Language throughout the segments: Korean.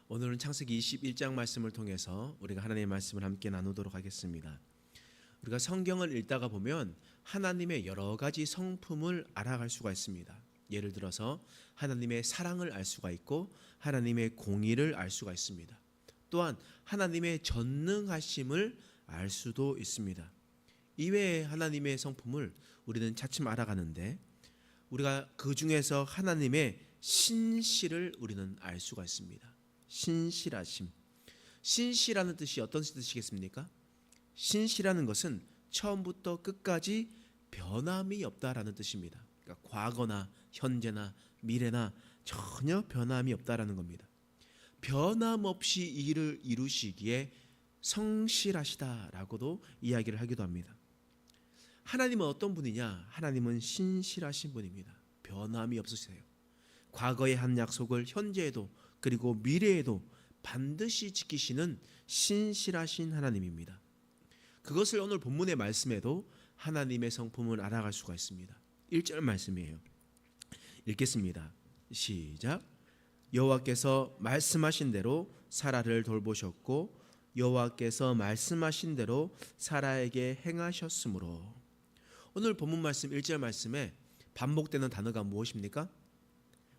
오늘은 창세기 21장 말씀을 통해서 우리가 하나님의 말씀을 함께 나누도록 하겠습니다. 우리가 성경을 읽다가 보면 하나님의 여러 가지 성품을 알아갈 수가 있습니다. 예를 들어서 하나님의 사랑을 알 수가 있고 하나님의 공의를 알 수가 있습니다. 또한 하나님의 전능하심을 알 수도 있습니다. 이외에 하나님의 성품을 우리는 차츰 알아가는데 우리가 그 중에서 하나님의 신실을 우리는 알 수가 있습니다. 신실하심. 신실하는 뜻이 어떤 뜻이겠습니까? 신실하는 것은 처음부터 끝까지 변함이 없다라는 뜻입니다. 그러니까 과거나 현재나 미래나 전혀 변함이 없다라는 겁니다. 변함없이 일을 이루시기에 성실하시다라고도 이야기를 하기도 합니다. 하나님은 어떤 분이냐? 하나님은 신실하신 분입니다. 변함이 없으세요. 과거의 한 약속을 현재에도 그리고 미래에도 반드시 지키시는 신실하신 하나님입니다. 그것을 오늘 본문의 말씀에도 하나님의 성품을 알아갈 수가 있습니다. 1절 말씀이에요. 읽겠습니다. 시작. 여호와께서 말씀하신 대로 사라를 돌보셨고 여호와께서 말씀하신 대로 사라에게 행하셨으므로. 오늘 본문 말씀 1절 말씀에 반복되는 단어가 무엇입니까?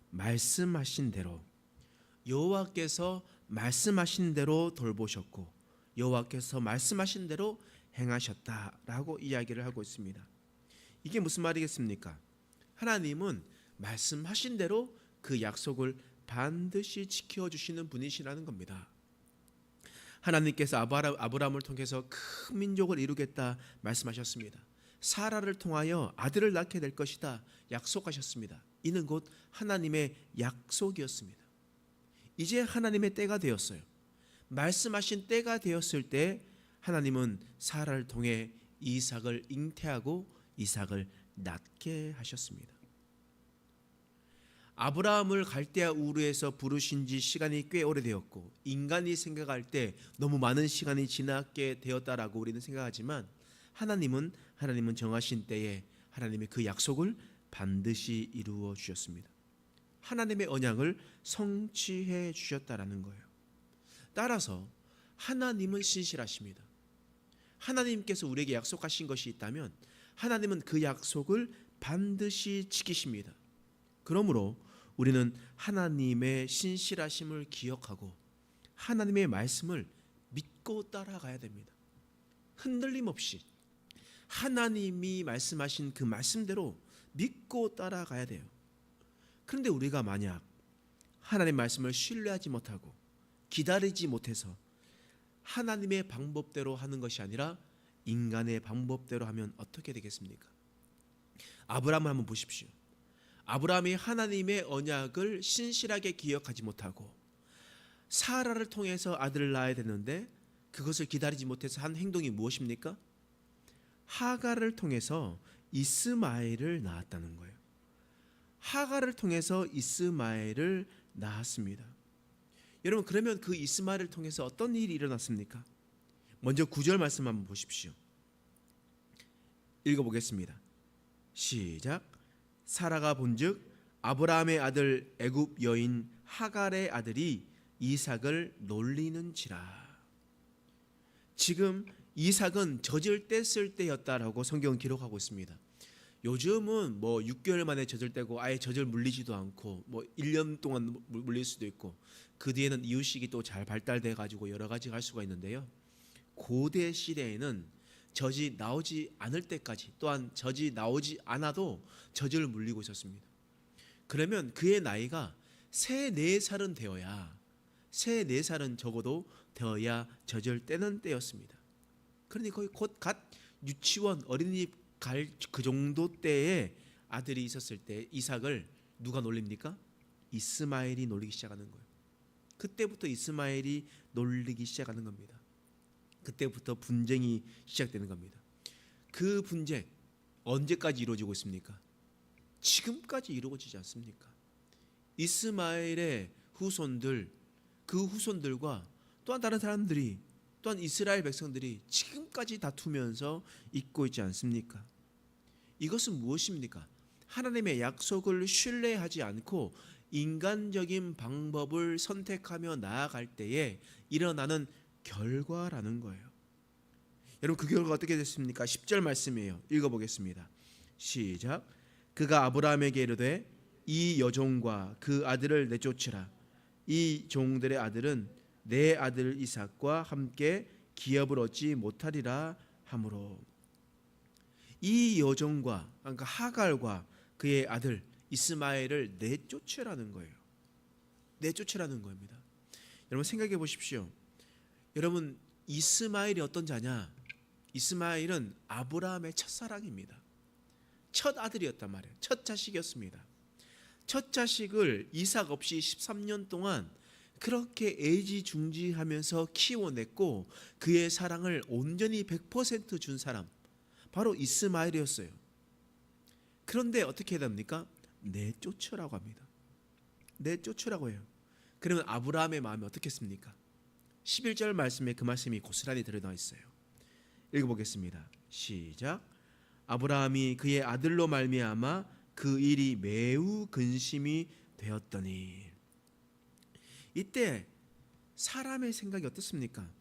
말씀하신 대로. 여호와께서 말씀하신 대로 돌보셨고 여호와께서 말씀하신 대로 행하셨다라고 이야기를 하고 있습니다. 이게 무슨 말이겠습니까? 하나님은 말씀하신 대로 그 약속을 반드시 지켜주시는 분이시라는 겁니다. 하나님께서 아브라함을 통해서 큰 민족을 이루겠다 말씀하셨습니다. 사라를 통하여 아들을 낳게 될 것이다 약속하셨습니다. 이는 곧 하나님의 약속이었습니다. 이제 하나님의 때가 되었어요. 말씀하신 때가 되었을 때 하나님은 사라를 통해 이삭을 잉태하고 이삭을 낳게 하셨습니다. 아브라함을 갈대아 우르에서 부르신 지 시간이 꽤 오래되었고 인간이 생각할 때 너무 많은 시간이 지나게 되었다라고 우리는 생각하지만 하나님은 정하신 때에 하나님의 그 약속을 반드시 이루어 주셨습니다. 하나님의 언약을 성취해 주셨다라는 거예요. 따라서 하나님은 신실하십니다. 하나님께서 우리에게 약속하신 것이 있다면 하나님은 그 약속을 반드시 지키십니다. 그러므로 우리는 하나님의 신실하심을 기억하고 하나님의 말씀을 믿고 따라가야 됩니다. 흔들림 없이 하나님이 말씀하신 그 말씀대로 믿고 따라가야 돼요. 그런데 우리가 만약 하나님의 말씀을 신뢰하지 못하고 기다리지 못해서 하나님의 방법대로 하는 것이 아니라 인간의 방법대로 하면 어떻게 되겠습니까? 아브라함을 한번 보십시오. 아브라함이 하나님의 언약을 신실하게 기억하지 못하고 사라를 통해서 아들을 낳아야 되는데 그것을 기다리지 못해서 한 행동이 무엇입니까? 하갈을 통해서 이스마엘을 낳았다는 거예요. 하갈을 통해서 이스마엘을 낳았습니다. 여러분, 그러면 그 이스마엘을 통해서 어떤 일이 일어났습니까? 먼저 9절 말씀 한번 보십시오. 읽어보겠습니다. 시작. 사라가 본즉 아브라함의 아들 애굽 여인 하갈의 아들이 이삭을 놀리는지라. 지금 이삭은 젖을 뗐을 때였다라고 성경은 기록하고 있습니다. 요즘은 6개월 만에 젖을 떼고 아예 젖을 물리지도 않고 1년 동안 물릴 수도 있고 그 뒤에는 이유식이 또 잘 발달돼 가지고 여러 가지 할 수가 있는데요. 고대 시대에는 젖이 나오지 않을 때까지 또한 젖이 나오지 않아도 젖을 물리고 있었습니다. 그러면 그의 나이가 3, 4살은 되어야 3, 4살은 적어도 되어야 젖을 떼는 때였습니다. 그러니 거의 곧 갓 유치원 어린이집 갈 그 정도 때에 아들이 있었을 때 이삭을 누가 놀립니까? 이스마엘이 놀리기 시작하는 거예요. 그때부터 이스마엘이 놀리기 시작하는 겁니다. 그때부터 분쟁이 시작되는 겁니다. 그 분쟁 언제까지 이루어지고 있습니까? 지금까지 이루어지지 않습니까? 이스마엘의 후손들, 그 후손들과 또한 다른 사람들이 또한 이스라엘 백성들이 지금까지 다투면서 있고 있지 않습니까? 이것은 무엇입니까? 하나님의 약속을 신뢰하지 않고 인간적인 방법을 선택하며 나아갈 때에 일어나는 결과라는 거예요. 여러분, 그 결과가 어떻게 됐습니까? 10절 말씀이에요. 읽어보겠습니다. 시작. 그가 아브라함에게 이르되 이 여종과 그 아들을 내쫓으라. 이 종들의 아들은 내 아들 이삭과 함께 기업을 얻지 못하리라 하므로. 이 여종과, 그러니까 하갈과 그의 아들 이스마엘을 내쫓으라는 거예요. 내쫓으라는 겁니다. 여러분, 생각해 보십시오. 여러분, 이스마엘이 어떤 자냐? 이스마엘은 아브라함의 첫사랑입니다. 첫 아들이었단 말이에요. 첫 자식이었습니다. 첫 자식을 이삭 없이 13년 동안 그렇게 애지중지하면서 키워냈고 그의 사랑을 온전히 100% 준 사람, 바로 이스마엘이었어요. 그런데 어떻게 해야 됩니까? 내쫓으라고 합니다. 내쫓으라고 해요. 그러면 아브라함의 마음이 어떻겠습니까? 11절 말씀에 그 말씀이 고스란히 드러나 있어요. 읽어보겠습니다. 시작. 아브라함이 그의 아들로 말미암아 그 일이 매우 근심이 되었더니. 이때 사람의 생각이 어떻습니까?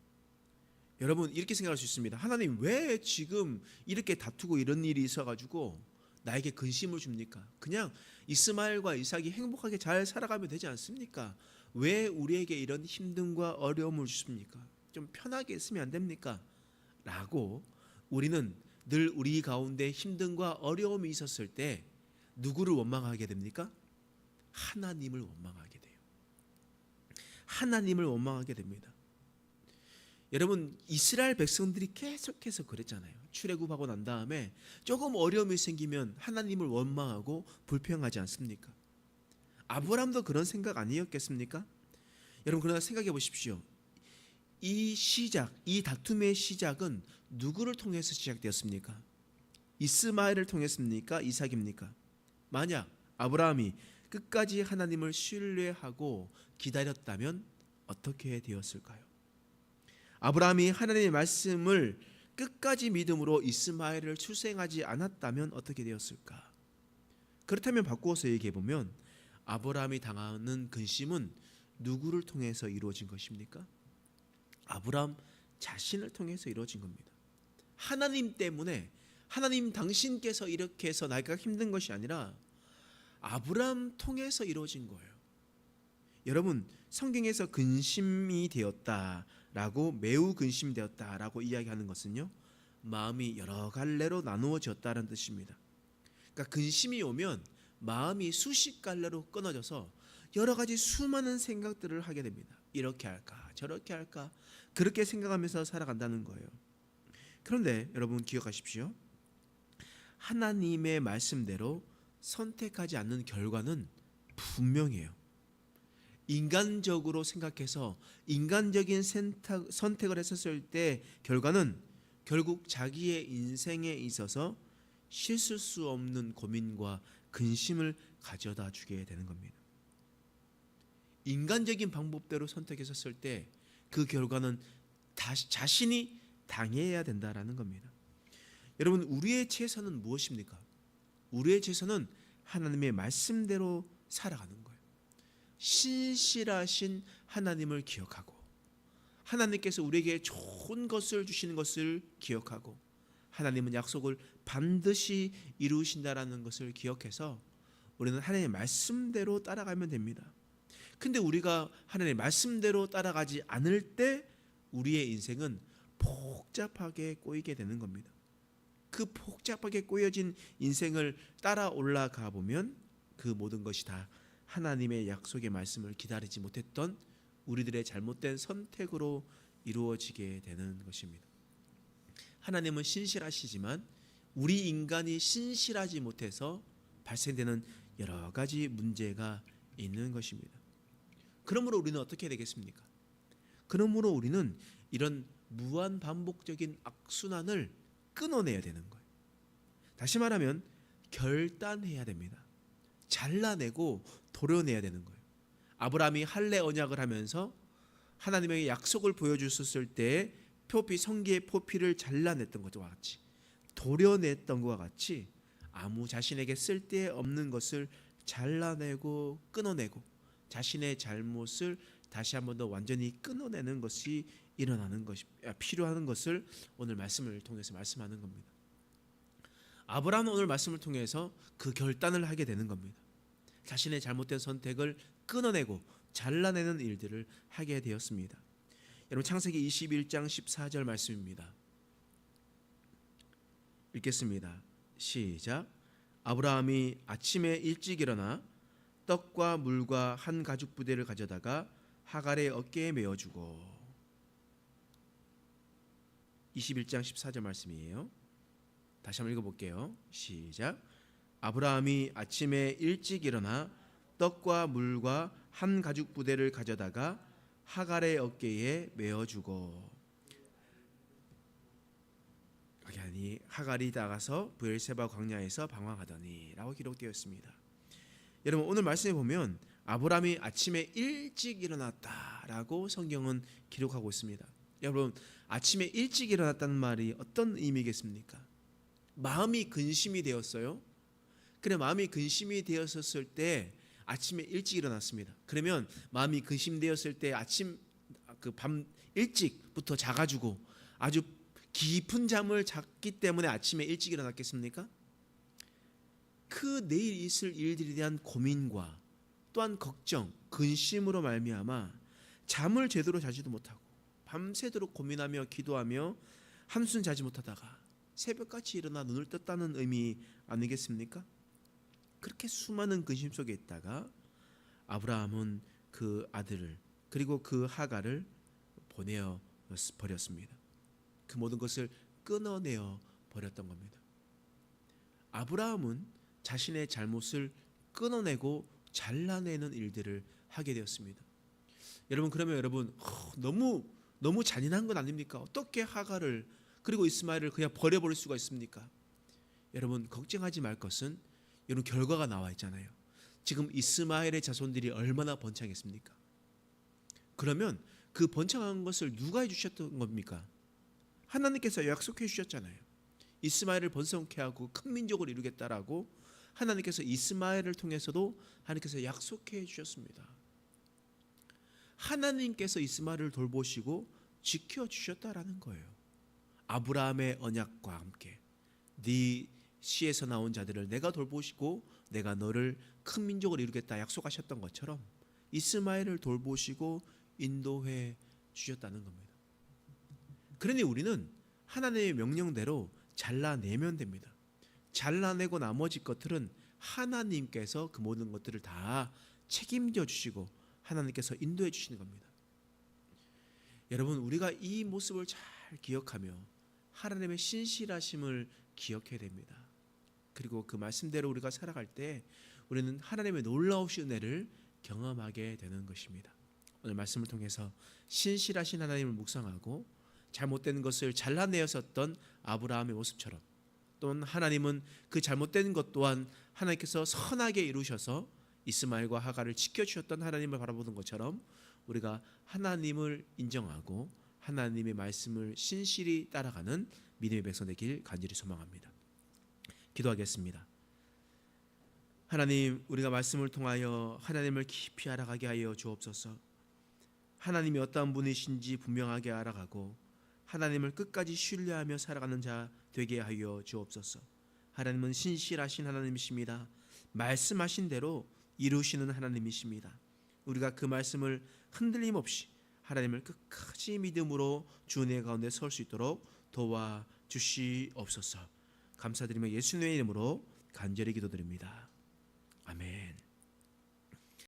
여러분, 이렇게 생각할 수 있습니다. 하나님, 왜 지금 이렇게 다투고 이런 일이 있어가지고 나에게 근심을 줍니까? 그냥 이스마엘과 이삭이 행복하게 잘 살아가면 되지 않습니까? 왜 우리에게 이런 힘듦과 어려움을 주십니까? 좀 편하게 있으면 안 됩니까? 라고 우리는 늘 우리 가운데 힘듦과 어려움이 있었을 때 누구를 원망하게 됩니까? 하나님을 원망하게 돼요. 하나님을 원망하게 됩니다. 여러분, 이스라엘 백성들이 계속해서 그랬잖아요. 출애굽하고 난 다음에 조금 어려움이 생기면 하나님을 원망하고 불평하지 않습니까? 아브라함도 그런 생각 아니었겠습니까? 여러분, 그러나 생각해 보십시오. 이 시작, 이 다툼의 시작은 누구를 통해서 시작되었습니까? 이스마엘을 통했습니까? 이삭입니까? 만약 아브라함이 끝까지 하나님을 신뢰하고 기다렸다면 어떻게 되었을까요? 아브라함이 하나님의 말씀을 끝까지 믿음으로 이스마엘을 출생하지 않았다면 어떻게 되었을까? 그렇다면 바꾸어서 얘기해 보면 아브라함이 당하는 근심은 누구를 통해서 이루어진 것입니까? 아브라함 자신을 통해서 이루어진 겁니다. 하나님 때문에, 하나님 당신께서 이렇게 해서 나가 힘든 것이 아니라 아브라함 통해서 이루어진 거예요. 여러분, 성경에서 근심이 되었다라고, 매우 근심되었다라고 이야기하는 것은요, 마음이 여러 갈래로 나누어졌다는 뜻입니다. 그러니까 근심이 오면 마음이 수십 갈래로 끊어져서 여러 가지 수많은 생각들을 하게 됩니다. 이렇게 할까 저렇게 할까 그렇게 생각하면서 살아간다는 거예요. 그런데 여러분, 기억하십시오. 하나님의 말씀대로 선택하지 않는 결과는 분명해요. 인간적으로 생각해서 인간적인 선택을 했었을 때 결과는 결국 자기의 인생에 있어서 씻을 수 없는 고민과 근심을 가져다 주게 되는 겁니다. 인간적인 방법대로 선택했었을 때 그 결과는 자신이 당해야 된다라는 겁니다. 여러분, 우리의 최선은 무엇입니까? 우리의 최선은 하나님의 말씀대로 살아가는 거예요. 신실하신 하나님을 기억하고, 하나님께서 우리에게 좋은 것을 주시는 것을 기억하고, 하나님은 약속을 반드시 이루신다라는 것을 기억해서 우리는 하나님의 말씀대로 따라가면 됩니다. 근데 우리가 하나님의 말씀대로 따라가지 않을 때 우리의 인생은 복잡하게 꼬이게 되는 겁니다. 그 복잡하게 꼬여진 인생을 따라 올라가 보면 그 모든 것이 다 하나님의 약속의 말씀을 기다리지 못했던 우리들의 잘못된 선택으로 이루어지게 되는 것입니다. 하나님은 신실하시지만 우리 인간이 신실하지 못해서 발생되는 여러 가지 문제가 있는 것입니다. 그러므로 우리는 어떻게 되겠습니까? 그러므로 우리는 이런 무한 반복적인 악순환을 끊어내야 되는 거예요. 다시 말하면 결단해야 됩니다. 잘라내고 도려내야 되는 거예요. 아브라함이 할례 언약을 하면서 하나님의 약속을 보여주셨을 때 표피, 성기의 표피를 잘라냈던 것과 같이, 도려냈던 것과 같이 아무 자신에게 쓸데없는 것을 잘라내고 끊어내고 자신의 잘못을 다시 한 번 더 완전히 끊어내는 것이 일어나는 것이 필요한 것을 오늘 말씀을 통해서 말씀하는 겁니다. 아브라함은 오늘 말씀을 통해서 그 결단을 하게 되는 겁니다. 자신의 잘못된 선택을 끊어내고 잘라내는 일들을 하게 되었습니다. 여러분 창세기 21장 14절 말씀입니다. 읽겠습니다. 시작. 아브라함이 아침에 일찍 일어나 떡과 물과 한 가죽 부대를 가져다가 하갈의 어깨에 메어주고 21장 14절 말씀이에요. 다시 한번 읽어볼게요. 시작. 아브라함이 아침에 일찍 일어나 떡과 물과 한 가죽 부대를 가져다가 하갈의 어깨에 메어주고 아니 하갈이 나가서 브엘세바 광야에서 방황하더니 라고 기록되어 있습니다. 여러분 오늘 말씀에 보면 아브라함이 아침에 일찍 일어났다라고 성경은 기록하고 있습니다. 여러분 아침에 일찍 일어났다는 말이 어떤 의미겠습니까? 마음이 근심이 되었어요. 그래 마음이 근심이 되었을 때 아침에 일찍 일어났습니다. 그러면 마음이 근심되었을 때 아침 밤 일찍부터 자가지고 아주 깊은 잠을 잤기 때문에 아침에 일찍 일어났겠습니까? 그 내일 있을 일들에 대한 고민과 또한 걱정, 근심으로 말미암아 잠을 제대로 자지도 못하고 밤새도록 고민하며 기도하며 한숨 자지 못하다가 새벽같이 일어나 눈을 떴다는 의미 아니겠습니까? 그렇게 수많은 근심 속에 있다가 아브라함은 그 아들을 그리고 그 하갈을 보내어 버렸습니다. 그 모든 것을 끊어내어 버렸던 겁니다. 아브라함은 자신의 잘못을 끊어내고 잘라내는 일들을 하게 되었습니다. 여러분 그러면 여러분 너무 잔인한 건 아닙니까? 어떻게 하갈을 그리고 이스마엘을 그냥 버려버릴 수가 있습니까? 여러분 걱정하지 말 것은 여러분 결과가 나와 있잖아요. 지금 이스마엘의 자손들이 얼마나 번창했습니까? 그러면 그 번창한 것을 누가 해주셨던 겁니까? 하나님께서 약속해 주셨잖아요. 이스마엘을 번성케 하고 큰 민족을 이루겠다라고 하나님께서 이스마엘을 통해서도 하나님께서 약속해 주셨습니다. 하나님께서 이스마엘을 돌보시고 지켜주셨다라는 거예요. 아브라함의 언약과 함께 네 씨에서 나온 자들을 내가 돌보시고 내가 너를 큰 민족을 이루겠다 약속하셨던 것처럼 이스마엘을 돌보시고 인도해 주셨다는 겁니다. 그러니 우리는 하나님의 명령대로 잘라내면 됩니다. 잘라내고 나머지 것들은 하나님께서 그 모든 것들을 다 책임져 주시고 하나님께서 인도해 주시는 겁니다. 여러분 우리가 이 모습을 잘 기억하며 하나님의 신실하심을 기억해야 됩니다. 그리고 그 말씀대로 우리가 살아갈 때 우리는 하나님의 놀라우신 은혜를 경험하게 되는 것입니다. 오늘 말씀을 통해서 신실하신 하나님을 묵상하고 잘못된 것을 잘라내었었던 아브라함의 모습처럼 또는 하나님은 그 잘못된 것 또한 하나님께서 선하게 이루셔서 이스마엘과 하갈을 지켜주셨던 하나님을 바라보는 것처럼 우리가 하나님을 인정하고 하나님의 말씀을 신실히 따라가는 믿음의 백성 되길 간절히 소망합니다. 기도하겠습니다. 하나님 우리가 말씀을 통하여 하나님을 깊이 알아가게 하여 주옵소서. 하나님이 어떠한 분이신지 분명하게 알아가고 하나님을 끝까지 신뢰하며 살아가는 자 되게 하여 주옵소서. 하나님은 신실하신 하나님이십니다. 말씀하신 대로 이루시는 하나님이십니다. 우리가 그 말씀을 흔들림 없이 하나님을 끝까지 믿음으로 주 은혜 가운데 설 수 있도록 도와주시옵소서. 감사드리며 예수님의 이름으로 간절히 기도드립니다. 아멘.